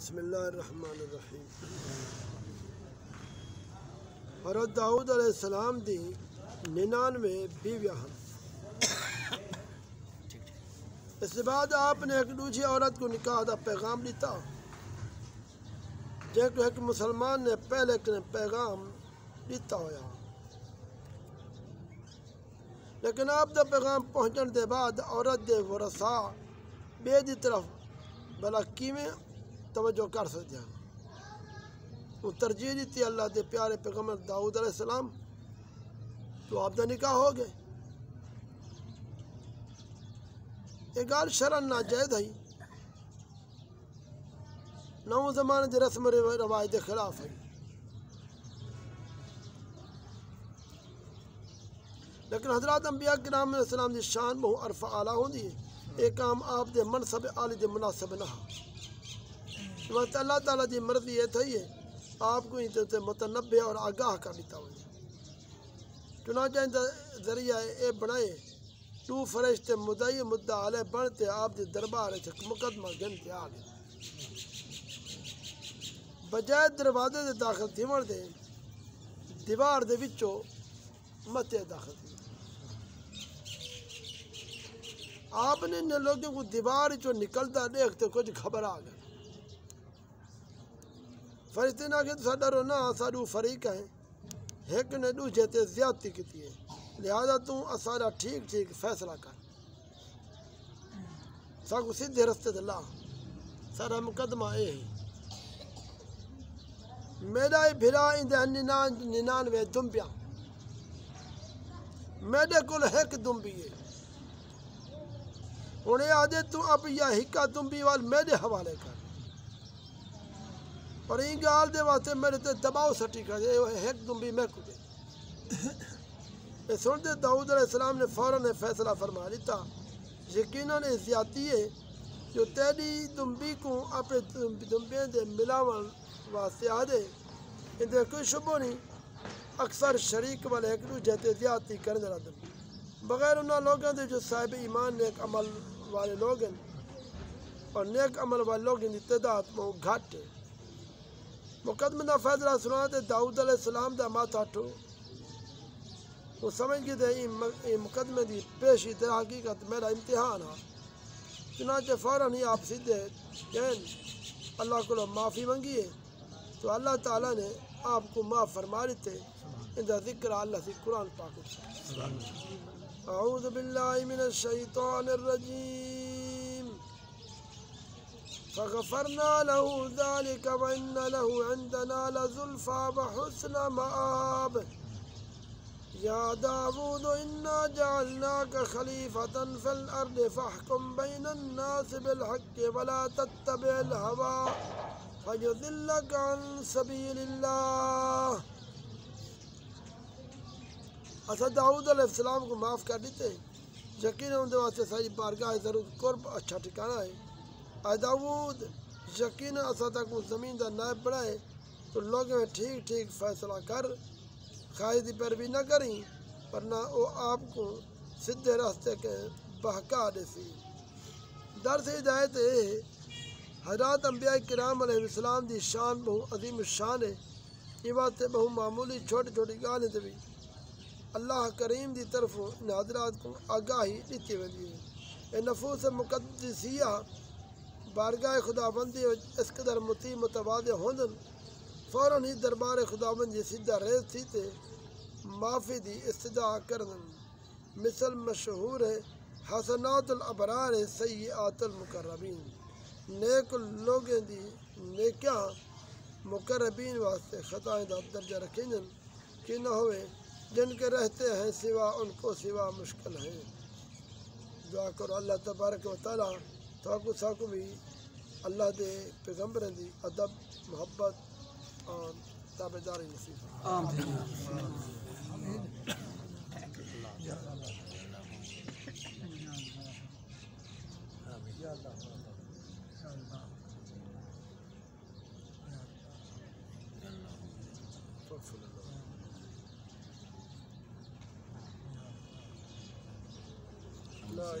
بسم اللہ الرحمن الرحیم۔ حضرت داؤد علیہ السلام دی 99 بیویاں ہیں۔ اس کے بعد آپ نے ایک دوسری عورت کو نکاح دا پیغام دیتا، جن کو ایک مسلمان نے پہلے پیغام دیتا ہوا، لیکن آپ دا پیغام پہنچن دے بعد عورت دے ورثاء بے دی طرف بلا کیویں توجہ کر سکتے ہیں۔ وہ ترجیح دیتی اللہ دے پیارے پیغمبر داؤد علیہ السلام، تو آپ دا نکاح ہو گئے۔ یہ گال شرعن ناجائز ہے، نو زمانے دے رسم رواج دے خلاف ہے، لیکن حضرات انبیاء کرام علیہ السلام دی شان بہت عرف اعلیٰ ہوندی ہے۔ ایک کام آپ دے منصب عالی دے مناسب نہ ہو، اللہ تعالیٰ دی مرضی یہ تھی ہے آپ کو انتے متنبع اور آگاہ کا دیتا ہوئے، چنانچہ ان ذریعہ اے بنائے تو فرشتے مدعی مدعا علیہ بنتے آپ دی دربار مقدمہ گنتے آگے، بجائے دروازے دے داخل تھیمڑ دے دیوار دے وچو متے داخل تھی۔ آپ نے ان لوگوں کو دیوار چو نکلتا دیکھتے کچھ خبر آ گئے۔ فرشتے نے کہ سا ڈرو نہ، ساڈو فریق ہیں، ایک نے دوسرے تے زیادتی کی ہے، لہذا تو اسارا ٹھیک ٹھیک فیصلہ کر، ساکو سیدھے رستے دے لا، سارا مقدمہ اے ہے۔ میرا بھرا اندے 99 دمبیاں، میرے کول ایک دمبی ہے، انہیں آدھے تو اب یا ہکا دمبی وال میرے حوالے کر، اور این گال دے واسطے میرے تے دباؤ سٹی کر دے، ایک دمبی میں کو دے۔ یہ سنتے داؤد علیہ السلام نے فوراً فیصلہ فرما لیتا، یقیناً یہ زیادتی ہے جو تیری دمبی کو اپنے دمبیاں دے ملاون واسطے آدھے، ان دے کوئی شبہ نہیں، اکثر شریک والے ایک دوسرے تے زیادتی کرنے رہا دم، بغیر انہاں لوگوں دے جو صاحب ایمان نیک عمل والے لوگ ہیں، اور نیک عمل والے لوگوں دی تعداد بہت گھٹ ہے۔ مقدمہ دا فیصلہ سناتے داؤد علیہ السلام دا ماتھا ٹھو، وہ سمجھ گئے تھے یہ مقدمے دی پیشی در حقیقت میرا امتحان ہے، چنانچہ فوراً ہی آپ سیدھے کہیں اللہ کو معافی منگی ہے، تو اللہ تعالیٰ نے آپ کو معاف فرما لیتے۔ ان کا ذکر اللہ سے قرآن پاک ہے۔ اعوذ باللہ من الشیطان الرجیم، فغفرنا له ذلك وإن له عندنا لزلفى وحسن مآب يا داود إنا جعلناك خليفة في الأرض فاحكم بين الناس بالحق ولا تتبع الهوى فيضلك عن سبيل الله۔ اسد داؤد علیہ السلام کو معاف کر دیتے، یقیناً ان واسطے ساری بارگاہ ضرور قرب اچھا ٹھکانہ ہے۔ اے داؤد، یقیناً اسا تک زمین دا نائب بنائے تو لوگوں میں ٹھیک ٹھیک فیصلہ کر، خواہش دی پیروی نہ کریں، ورنہ وہ آپ کو سیدھے راستے کے بہکا دے سی۔ درس ہدایت ہے حضرات انبیاء کرام علیہ السلام دی شان بہت عظیم الشان ہے، یہ باتیں بہت معمولی چھوٹی چھوٹی گالیں تے بھی اللہ کریم دی طرف ان حضرات کو آگاہی دیتی ہوئی ہے۔ یہ نفوس مقدسیہ بارگاہ خدا بندی اس قدر مطیع متواضع ہوندن، فوراً ہی دربار خدا بندی سیدھا ریز تھی تے معافی دی استدعا کردن۔ مثل مشہور ہے حسنات الابرار سیئات المقربین، نیک لوگیں دی نیکیاں مقربین واسطے خطائیں دا درجہ رکھیں کہ نہ ہوئے جن کے رہتے ہیں سوا ان کو سوا مشکل ہے۔ دعا کرو اللہ تبارک و تعالیٰ تاکو ساکو بھی اللہ دے پیغمبر دی ادب محبت اور تابعداری نصیب۔ آمین۔ لا